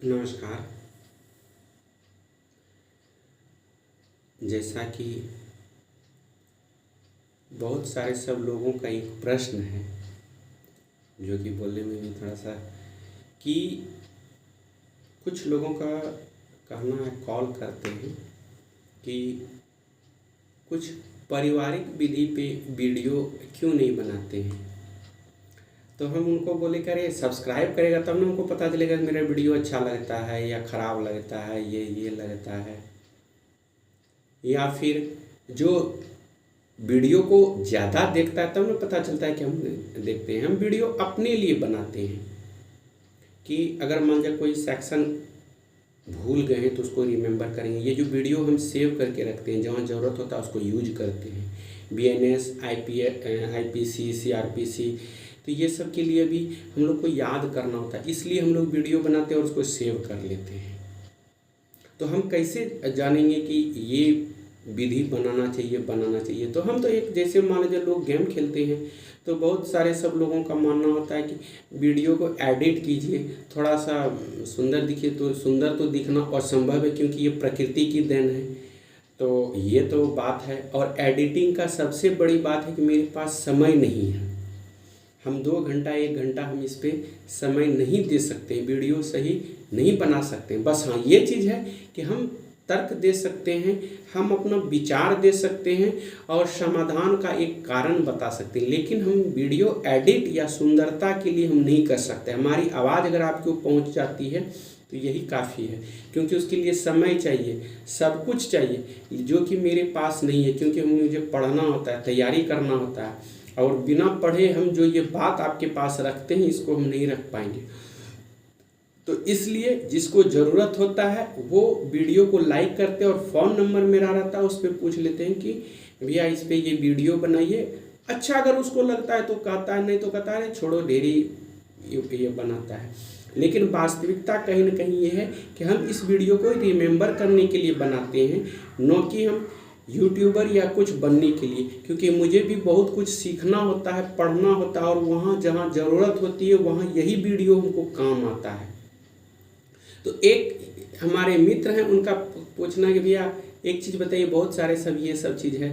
नमस्कार। जैसा कि बहुत सारे सब लोगों का एक प्रश्न है, जो कि बोलने में भी थोड़ा सा कि कुछ लोगों का कहना है, कॉल करते हैं कि कुछ पारिवारिक विधि पे वीडियो क्यों नहीं बनाते हैं। तो हम उनको बोले कि अरे सब्सक्राइब करेगा तब ना हमको पता चलेगा कि मेरा वीडियो अच्छा लगता है या ख़राब लगता है, ये लगता है। या फिर जो वीडियो को ज़्यादा देखता है तब ना पता चलता है कि हम देखते हैं। हम वीडियो अपने लिए बनाते हैं कि अगर मान लीजिए कोई सेक्शन भूल गए हैं तो उसको रिमेंबर करेंगे। ये जो वीडियो हम सेव करके रखते हैं, जहाँ ज़रूरत होता है उसको यूज करते हैं। BNS, IPC, CRPC, तो ये सब के लिए भी हम लोग को याद करना होता है, इसलिए हम लोग वीडियो बनाते हैं और उसको सेव कर लेते हैं। तो हम कैसे जानेंगे कि ये विधि बनाना चाहिए। तो हम तो एक जैसे मान लीजिए लोग गेम खेलते हैं तो बहुत सारे सब लोगों का मानना होता है कि वीडियो को एडिट कीजिए, थोड़ा सा सुंदर दिखे। तो सुंदर तो दिखना असंभव है क्योंकि ये प्रकृति की देन है। तो ये तो बात है। और एडिटिंग का सबसे बड़ी बात है कि मेरे पास समय नहीं है। हम 2 घंटा 1 घंटा हम इस पर समय नहीं दे सकते, वीडियो सही नहीं बना सकते। बस हाँ, ये चीज़ है कि हम तर्क दे सकते हैं, हम अपना विचार दे सकते हैं और समाधान का एक कारण बता सकते हैं, लेकिन हम वीडियो एडिट या सुंदरता के लिए हम नहीं कर सकते। हमारी आवाज़ अगर आपको पहुंच जाती है तो यही काफ़ी है, क्योंकि उसके लिए समय चाहिए, सब कुछ चाहिए, जो कि मेरे पास नहीं है। क्योंकि मुझे पढ़ना होता है, तैयारी करना होता है, और बिना पढ़े हम जो ये बात आपके पास रखते हैं इसको हम नहीं रख पाएंगे। तो इसलिए जिसको ज़रूरत होता है वो वीडियो को लाइक करते हैं और फ़ोन नंबर मेरा रहता है, उस पर पूछ लेते हैं कि भैया इस पर ये वीडियो बनाइए। अच्छा अगर उसको लगता है तो कहता है, नहीं तो कहता है छोड़ो, ढेरी ये बनाता है। लेकिन वास्तविकता कहीं ना कहीं ये है कि हम इस वीडियो को रिमेंबर करने के लिए बनाते हैं, न कि हम यूट्यूबर या कुछ बनने के लिए। क्योंकि मुझे भी बहुत कुछ सीखना होता है, पढ़ना होता है, और वहाँ जहाँ ज़रूरत होती है वहाँ यही वीडियो हमको काम आता है। तो एक हमारे मित्र हैं, उनका पूछना है कि भैया एक चीज़ बताइए, बहुत सारे सब ये सब चीज़ है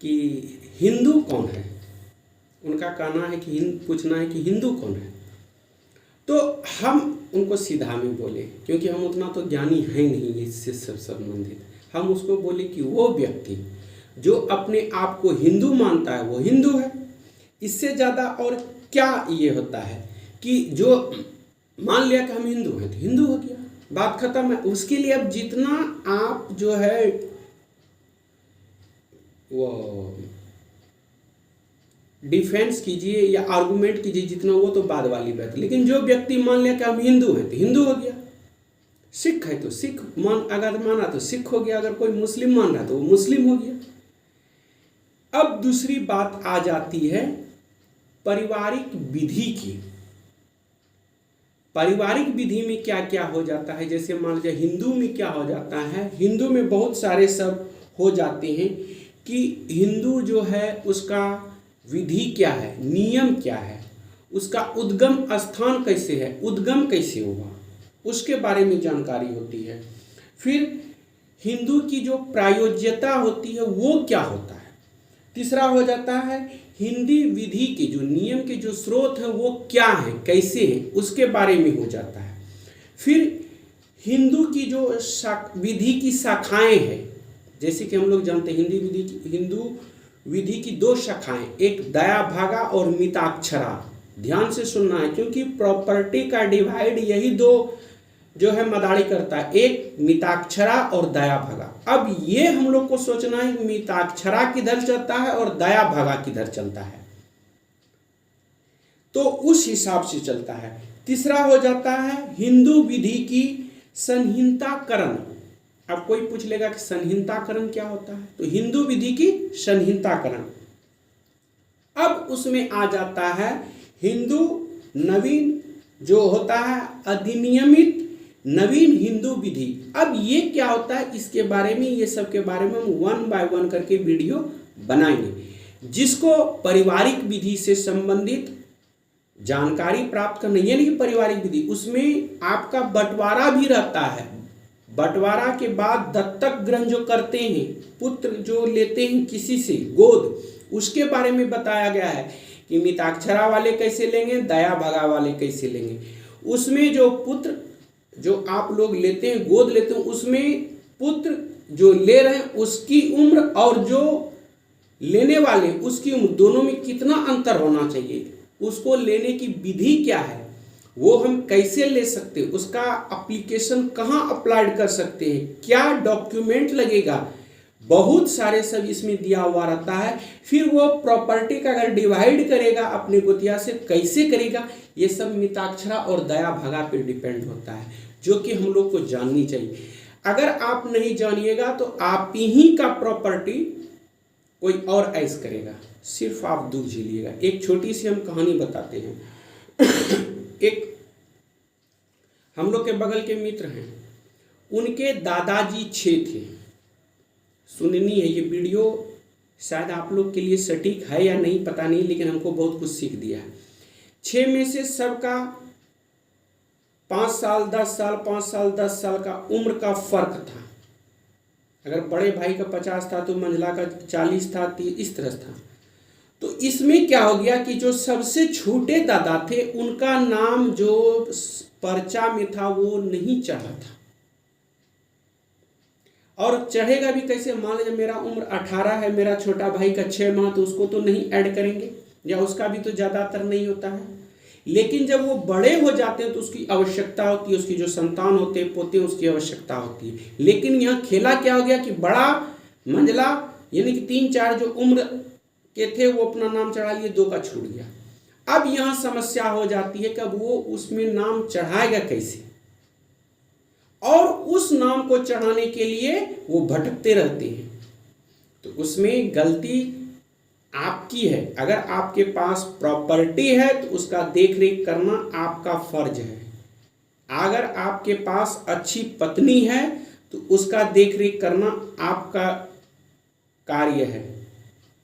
कि हिंदू कौन है। उनका कहना है कि पूछना है कि हिंदू कौन है। तो हम उनको सीधा में बोले, क्योंकि हम उतना तो ज्ञानी है नहीं इससे सब संबंधित। हम उसको बोले कि वो व्यक्ति जो अपने आप को हिंदू मानता है वो हिंदू है। इससे ज़्यादा और क्या ये होता है कि जो मान लिया कि हम हिंदू हैं तो हिंदू हो गया, बात खत्म है। उसके लिए अब जितना आप जो है वो डिफेंस कीजिए या आर्गुमेंट कीजिए जितना, वो तो बाद वाली बात। लेकिन जो व्यक्ति मान लिया कि हम हिंदू हैं तो हिंदू हो गया, सिख है तो सिख अगर माना तो सिख हो गया, अगर कोई मुस्लिम मान रहा तो वो मुस्लिम हो गया। अब दूसरी बात आ जाती है पारिवारिक विधि की। पारिवारिक विधि में क्या क्या हो जाता है, जैसे मान लीजिए हिंदू में क्या हो जाता है। हिंदू में बहुत सारे सब हो जाते हैं कि हिंदू जो है उसका विधि क्या है, नियम क्या है, उसका उद्गम स्थान कैसे है, उद्गम कैसे हुआ, उसके बारे में जानकारी होती है। फिर हिंदू की जो प्रायोज्यता होती है वो क्या होता है। तीसरा हो जाता है हिंदी विधि के जो नियम के जो स्रोत हैं वो क्या हैं, कैसे हैं, उसके बारे में हो जाता है। फिर हिंदू की जो विधि की शाखाएं हैं, जैसे कि हम लोग जानते हैं हिंदू विधि की 2 शाखाएं, एक दया भागा और मिताक्षरा। ध्यान से सुनना है क्योंकि प्रॉपर्टी का डिवाइड यही 2 जो है मदारी करता है, एक मिताक्षरा और दया भागा। अब ये हम लोग को सोचना है मिताक्षरा किधर चलता है और दया भागा किधर चलता है, तो उस हिसाब से चलता है। तीसरा हो जाता है हिंदू विधि की संहिताकरण। अब कोई पूछ लेगा कि संहिताकरण क्या होता है, तो हिंदू विधि की संहिताकरण। अब उसमें आ जाता है हिंदू नवीन जो होता है अधिनियमित नवीन हिंदू विधि। अब ये क्या होता है, इसके बारे में, ये सब के बारे में हम 1 बाय 1 करके वीडियो बनाएंगे। जिसको पारिवारिक विधि से संबंधित जानकारी प्राप्त करना, ये नहीं कि पारिवारिक विधि, उसमें आपका बंटवारा भी रहता है। बंटवारा के बाद दत्तक ग्रहण जो करते हैं, पुत्र जो लेते हैं किसी से गोद, उसके बारे में बताया गया है कि मिताक्षरा वाले कैसे लेंगे, दया भगा वाले कैसे लेंगे। उसमें जो पुत्र जो आप लोग लेते हैं, गोद लेते हैं, उसमें पुत्र जो ले रहे हैं उसकी उम्र और जो लेने वाले उसकी उम्र, दोनों में कितना अंतर होना चाहिए, उसको लेने की विधि क्या है, वो हम कैसे ले सकते हैं, उसका एप्लीकेशन कहाँ अप्लाइड कर सकते हैं, क्या डॉक्यूमेंट लगेगा, बहुत सारे सब इसमें दिया हुआ रहता है। फिर वो प्रॉपर्टी का अगर डिवाइड करेगा अपने गोतिया से कैसे करेगा, ये सब मिताक्षरा और दया भगा पे डिपेंड होता है, जो कि हम लोग को जाननी चाहिए। अगर आप नहीं जानिएगा तो आप ही का प्रॉपर्टी कोई और ऐस करेगा, सिर्फ आप दुख झेलिएगा। एक छोटी सी हम कहानी बताते हैं। एक हम लोग के बगल के मित्र हैं, उनके दादाजी 6 थे। सुननी है ये वीडियो, शायद आप लोग के लिए सटीक है या नहीं पता नहीं, लेकिन हमको बहुत कुछ सीख दिया है। 6 में से सबका 5 साल 10 साल 5 साल 10 साल का उम्र का फर्क था। अगर बड़े भाई का 50 था तो मंझला का 40 था, इस तरह था। तो इसमें क्या हो गया कि जो सबसे छोटे दादा थे उनका नाम जो पर्चा में था वो नहीं चढ़ा था। और चढ़ेगा भी कैसे, मान लीजिए मेरा उम्र 18 है, मेरा छोटा भाई का 6 माह, तो उसको तो नहीं ऐड करेंगे, या उसका भी तो ज़्यादातर नहीं होता है। लेकिन जब वो बड़े हो जाते हैं तो उसकी आवश्यकता होती है, उसकी जो संतान होते हैं पोते उसकी आवश्यकता होती है। लेकिन यहाँ खेला क्या हो गया कि बड़ा मंझला यानी कि 3-4 जो उम्र के थे वो अपना नाम चढ़ा लिए, 2 का छूट गया। अब यहाँ समस्या हो जाती है कि अब वो उसमें नाम चढ़ाएगा कैसे, और उस नाम को चढ़ाने के लिए वो भटकते रहते हैं। तो उसमें गलती आपकी है। अगर आपके पास प्रॉपर्टी है तो उसका देख रेख करना आपका फर्ज है। अगर आपके पास अच्छी पत्नी है तो उसका देख रेख करना आपका कार्य है,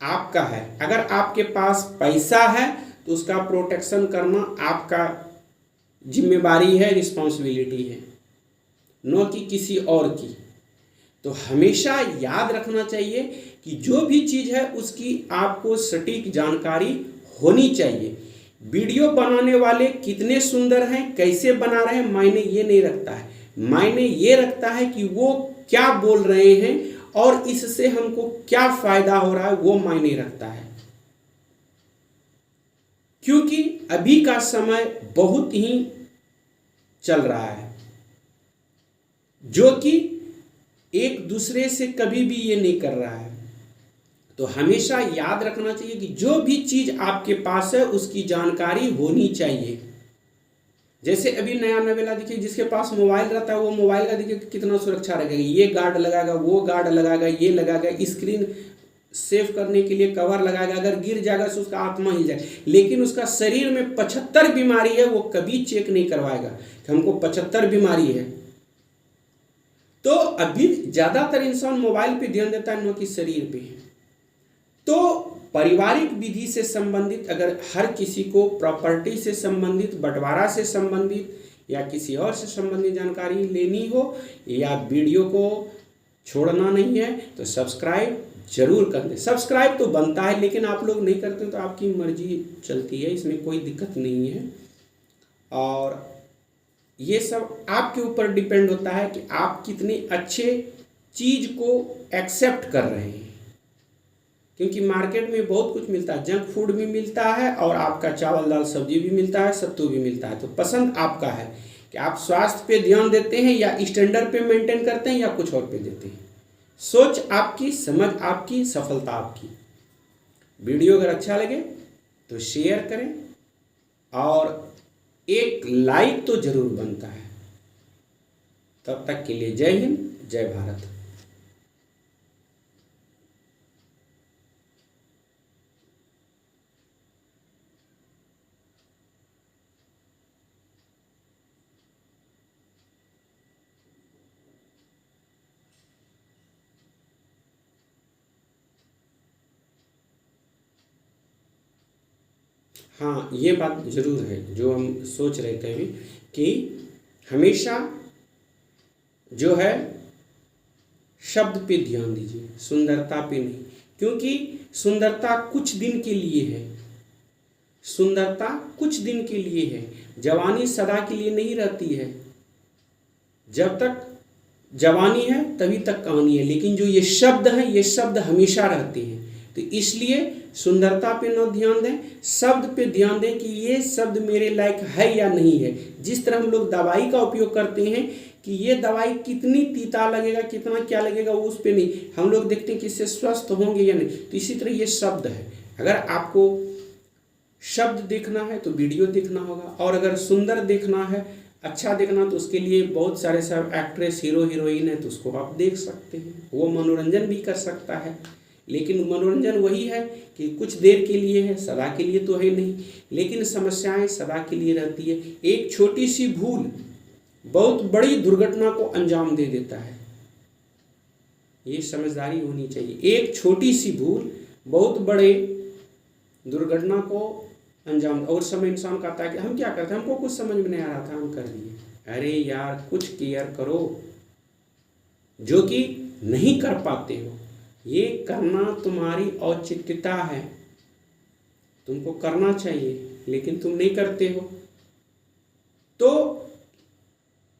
आपका है। अगर आपके पास पैसा है तो उसका प्रोटेक्शन करना आपका जिम्मेवारी है, रिस्पॉन्सिबिलिटी है, न कि किसी और की। तो हमेशा याद रखना चाहिए कि जो भी चीज़ है उसकी आपको सटीक जानकारी होनी चाहिए। वीडियो बनाने वाले कितने सुंदर हैं, कैसे बना रहे हैं, मायने ये नहीं रखता है। मायने ये रखता है कि वो क्या बोल रहे हैं और इससे हमको क्या फायदा हो रहा है, वो मायने रखता है। क्योंकि अभी का समय बहुत ही चल रहा है जो कि एक दूसरे से कभी भी ये नहीं कर रहा है। तो हमेशा याद रखना चाहिए कि जो भी चीज़ आपके पास है उसकी जानकारी होनी चाहिए। जैसे अभी नया नवेला देखिए, जिसके पास मोबाइल रहता है वो मोबाइल का देखिए कितना सुरक्षा रखेगा, ये गार्ड लगाएगा, वो गार्ड लगाएगा, ये लगाएगा, स्क्रीन सेव करने के लिए कवर लगाएगा, अगर गिर जाएगा तो उसका आत्मा हिल जाए। लेकिन उसका शरीर में 75 बीमारी है, वो कभी चेक नहीं करवाएगा कि हमको 75 बीमारी है। तो अभी ज़्यादातर इंसान मोबाइल पे ध्यान देता है, न कि शरीर पे। तो पारिवारिक विधि से संबंधित अगर हर किसी को प्रॉपर्टी से संबंधित, बंटवारा से संबंधित या किसी और से संबंधित जानकारी लेनी हो, या वीडियो को छोड़ना नहीं है तो सब्सक्राइब जरूर कर दें। सब्सक्राइब तो बनता है, लेकिन आप लोग नहीं करते तो आपकी मर्जी चलती है, इसमें कोई दिक्कत नहीं है। और ये सब आपके ऊपर डिपेंड होता है कि आप कितने अच्छे चीज़ को एक्सेप्ट कर रहे हैं। क्योंकि मार्केट में बहुत कुछ मिलता है, जंक फूड भी मिलता है और आपका चावल दाल सब्जी भी मिलता है, सत्तू भी मिलता है। तो पसंद आपका है कि आप स्वास्थ्य पे ध्यान देते हैं या स्टैंडर्ड पे मेंटेन करते हैं या कुछ और पे देते हैं। सोच आपकी, समझ आपकी, सफलता आपकी। वीडियो अगर अच्छा लगे तो शेयर करें और एक लाइक तो जरूर बनता है। तब तक के लिए जय हिंद, जय भारत। हाँ, ये बात ज़रूर है जो हम सोच रहे थे अभी, कि हमेशा जो है शब्द पे ध्यान दीजिए, सुंदरता पे नहीं, क्योंकि सुंदरता कुछ दिन के लिए है। सुंदरता कुछ दिन के लिए है, जवानी सदा के लिए नहीं रहती है। जब तक जवानी है तभी तक कहानी है, लेकिन जो ये शब्द हैं ये शब्द हमेशा रहते हैं। तो इसलिए सुंदरता पे न ध्यान दें, शब्द पे ध्यान दें कि ये शब्द मेरे लायक है या नहीं है। जिस तरह हम लोग दवाई का उपयोग करते हैं कि ये दवाई कितनी तीता लगेगा, कितना क्या लगेगा, वो उस पे नहीं, हम लोग देखते हैं कि इससे स्वस्थ होंगे या नहीं। तो इसी तरह ये शब्द है, अगर आपको शब्द देखना है तो वीडियो देखना होगा, और अगर सुंदर देखना है, अच्छा देखना, तो उसके लिए बहुत सारे सब एक्ट्रेस, हीरो हीरोइन है, तो उसको आप देख सकते हैं, वो मनोरंजन भी कर सकता है। लेकिन मनोरंजन वही है कि कुछ देर के लिए है, सदा के लिए तो है नहीं। लेकिन समस्याएं सदा के लिए रहती है। एक छोटी सी भूल बहुत बड़ी दुर्घटना को अंजाम दे देता है, ये समझदारी होनी चाहिए। एक छोटी सी भूल बहुत बड़े दुर्घटना को अंजाम, और समय इंसान कहता है कि हम क्या करते हैं, हमको कुछ समझ में नहीं आ रहा था, हम कर दिए। अरे यार, कुछ केयर करो, जो कि नहीं कर पाते हो। ये करना तुम्हारी औचित्यता है, तुमको करना चाहिए, लेकिन तुम नहीं करते हो। तो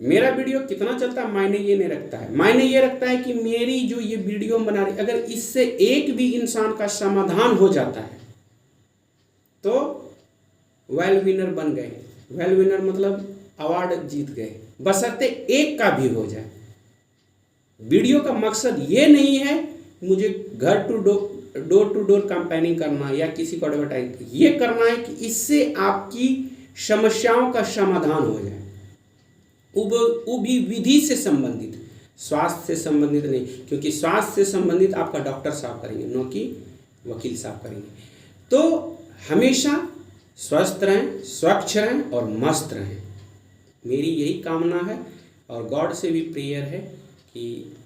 मेरा वीडियो कितना चलता है मायने ये नहीं रखता है, मायने ये रखता है कि मेरी जो ये वीडियो बना रही, अगर इससे एक भी इंसान का समाधान हो जाता है तो वेल विनर बन गए। वेल विनर मतलब अवार्ड जीत गए, बशर्ते एक का भी हो जाए। वीडियो का मकसद ये नहीं है मुझे घर to door to door campaigning करना या किसी को एडवर्टाइज, ये करना है कि इससे आपकी समस्याओं का समाधान हो जाए। वो भी विधि से संबंधित, स्वास्थ्य से संबंधित नहीं, क्योंकि स्वास्थ्य से संबंधित आपका डॉक्टर साहब करेंगे, न कि वकील साहब करेंगे। तो हमेशा स्वस्थ रहें, स्वच्छ रहें और मस्त रहें, मेरी यही कामना है। और गॉड से भी प्रेयर है कि